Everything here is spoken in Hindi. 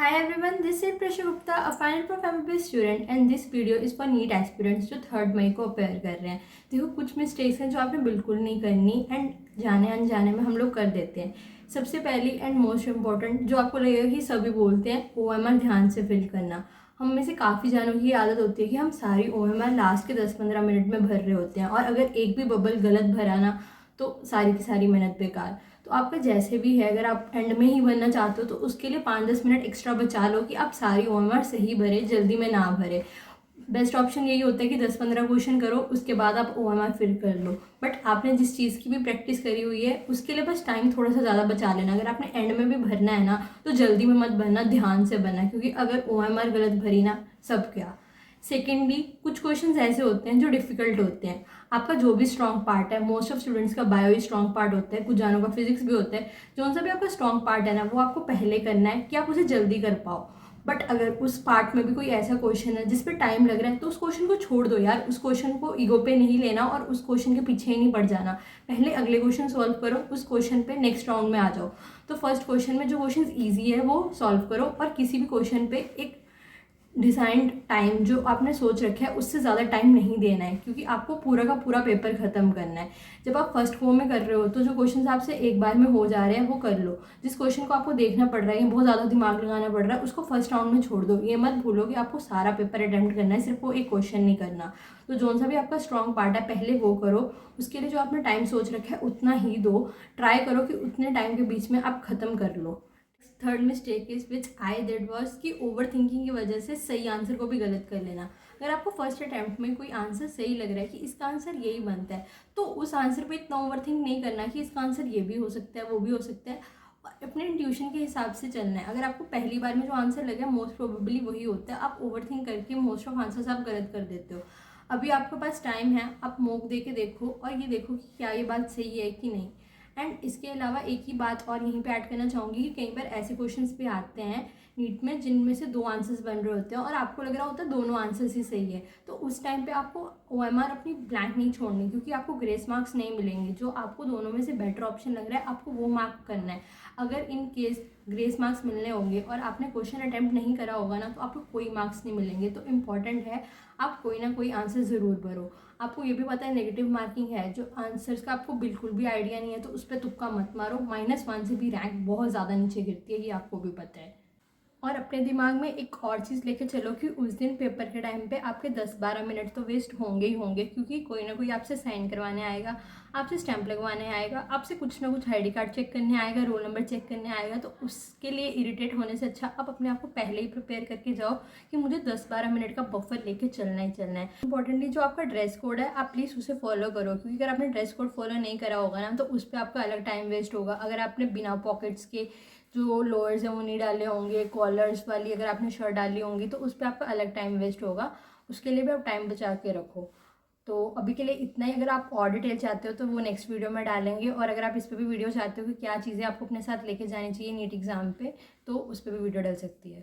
Hi everyone, this is Prasha Gupta, a final prof MBBS student and this video is for NEET aspirants जो 3 मई को अपेयर कर रहे हैं। देखो कुछ मिस्टेक्स हैं जो आपने बिल्कुल नहीं करनी एंड जाने अनजाने में हम लोग कर देते हैं। सबसे पहली एंड मोस्ट इम्पॉर्टेंट जो आपको लगेगा कि सभी बोलते हैं, OMR ध्यान से फिल करना। हम में से काफ़ी जानों की आदत होती है कि हम सारी OMR लास्ट के 10-15 मिनट में भर रहे होते हैं और अगर एक भी बबल गलत भरा ना तो सारी की सारी मेहनत बेकार। तो आपका जैसे भी है, अगर आप एंड में ही बनना चाहते हो तो उसके लिए 5-10 मिनट एक्स्ट्रा बचा लो कि आप सारी OMR सही भरे, जल्दी में ना भरे। बेस्ट ऑप्शन यही होता है कि 10-15 क्वेश्चन करो, उसके बाद आप OMR फिल कर लो। बट आपने जिस चीज़ की भी प्रैक्टिस करी हुई है उसके लिए बस टाइम थोड़ा सा ज़्यादा बचा लेना। अगर आपने एंड में भी भरना है ना तो जल्दी में मत भरना, ध्यान से भरना, क्योंकि अगर OMR गलत भरी ना सब क्या। सेकेंडली, कुछ क्वेश्चंस ऐसे होते हैं जो डिफिकल्ट होते हैं। आपका जो भी स्ट्रॉन्ग पार्ट है, मोस्ट ऑफ स्टूडेंट्स का बायो ही स्ट्रॉन्ग पार्ट होता है, कुछ जानों का फिजिक्स भी होता है। जो सा भी आपका स्ट्रॉन्ग पार्ट है ना वो आपको पहले करना है कि आप उसे जल्दी कर पाओ। बट अगर उस पार्ट में भी कोई ऐसा क्वेश्चन है जिस पे टाइम लग रहा है तो उस क्वेश्चन को छोड़ दो यार। उस क्वेश्चन को ईगो पे नहीं लेना और उस क्वेश्चन के पीछे ही नहीं पड़ जाना। पहले अगले क्वेश्चन सॉल्व करो, उस क्वेश्चन पे नेक्स्ट राउंड में आ जाओ। तो फर्स्ट क्वेश्चन में जो क्वेश्चन ईजी है वो सॉल्व करो और किसी भी क्वेश्चन पे एक डिज़ाइंड टाइम जो आपने सोच रखा है उससे ज़्यादा टाइम नहीं देना है, क्योंकि आपको पूरा का पूरा पेपर ख़त्म करना है। जब आप फर्स्ट गो में कर रहे हो तो जो क्वेश्चन आपसे एक बार में हो जा रहे हैं वो कर लो। जिस क्वेश्चन को आपको देखना पड़ रहा है, बहुत ज़्यादा दिमाग लगाना पड़ रहा है, उसको फर्स्ट राउंड में छोड़ दो। ये मत भूलो कि आपको सारा पेपर अटैम्प्ट करना है, सिर्फ वो एक क्वेश्चन नहीं करना। तो जो सा भी आपका स्ट्रॉन्ग पार्ट है पहले वो करो, उसके लिए जो आपने टाइम सोच रखा है उतना ही दो। ट्राई करो कि उतने टाइम के बीच में आप ख़त्म कर लो। Third mistake is which I did was कि ओवर थिंकिंग की वजह से सही आंसर को भी गलत कर लेना। अगर आपको फर्स्ट अटैम्प्ट में कोई आंसर सही लग रहा है कि इसका आंसर यही बनता है तो उस आंसर पे इतना ओवर थिंक नहीं करना कि इसका आंसर ये भी हो सकता है वो भी हो सकता है। अपने इंट्यूशन के हिसाब से चलना है। अगर आपको पहली बार में जो आंसर लगे मोस्ट प्रोबेबली वही होता है, आप ओवर थिंक करके मोस्ट ऑफ आंसर्स आप गलत कर देते हो। अभी आपके पास टाइम है, आप मॉक दे के देखो और ये देखो कि क्या ये बात सही है कि नहीं। एंड इसके अलावा एक ही बात और यहीं पे ऐड करना चाहूँगी कि कई बार ऐसे क्वेश्चंस भी आते हैं नीट में जिनमें से 2 आंसर्स बन रहे होते हैं और आपको लग रहा होता है दोनों आंसर्स ही सही है। तो उस टाइम पे आपको OMR अपनी ब्लैंक नहीं छोड़नी, क्योंकि आपको ग्रेस मार्क्स नहीं मिलेंगे। जो आपको दोनों में से बेटर ऑप्शन लग रहा है आपको वो मार्क करना है। अगर इन केस ग्रेस मार्क्स मिलने होंगे और आपने क्वेश्चन अटैम्प्ट नहीं करा होगा ना तो आपको कोई मार्क्स नहीं मिलेंगे। तो इम्पॉर्टेंट है आप कोई ना कोई आंसर ज़रूर भरो। आपको ये भी पता है नेगेटिव मार्किंग है, जो आंसर्स का आपको बिल्कुल भी आइडिया नहीं है तो उस पर तुक्का मत मारो। -1 से भी रैंक बहुत ज़्यादा नीचे गिरती है, ये आपको भी पता है। और अपने दिमाग में एक और चीज़ लेके चलो कि उस दिन पेपर के टाइम पे आपके 10-12 मिनट तो वेस्ट होंगे ही होंगे, क्योंकि कोई ना कोई आपसे साइन करवाने आएगा, आपसे स्टैंप लगवाने आएगा, आपसे कुछ ना कुछ ID कार्ड चेक करने आएगा, रोल नंबर चेक करने आएगा। तो उसके लिए इरिटेट होने से अच्छा आप अपने आप को पहले ही प्रिपेयर करके जाओ कि मुझे 10-12 मिनट का बफर लेके चलना ही चलना है। इंपॉर्टेंटली जो आपका ड्रेस कोड है आप प्लीज़ उसे फॉलो करो, क्योंकि अगर आपने ड्रेस कोड फॉलो नहीं करा होगा ना तो उस पर आपका अलग टाइम वेस्ट होगा। अगर आपने बिना पॉकेट्स के जो लोअर्स हैं वो नहीं डाले होंगे, कॉलर्स वाली अगर आपने शर्ट डाली होंगी तो उस पर आपका अलग टाइम वेस्ट होगा। उसके लिए भी आप टाइम बचा के रखो। तो अभी के लिए इतना ही। अगर आप और डिटेल चाहते हो तो वो नेक्स्ट वीडियो में डालेंगे, और अगर आप इस पर भी वीडियो चाहते हो कि क्या चीज़ें आपको अपने साथ लेके जानी चाहिए नीट एग्ज़ाम पे तो उस पर भी वीडियो डल सकती है।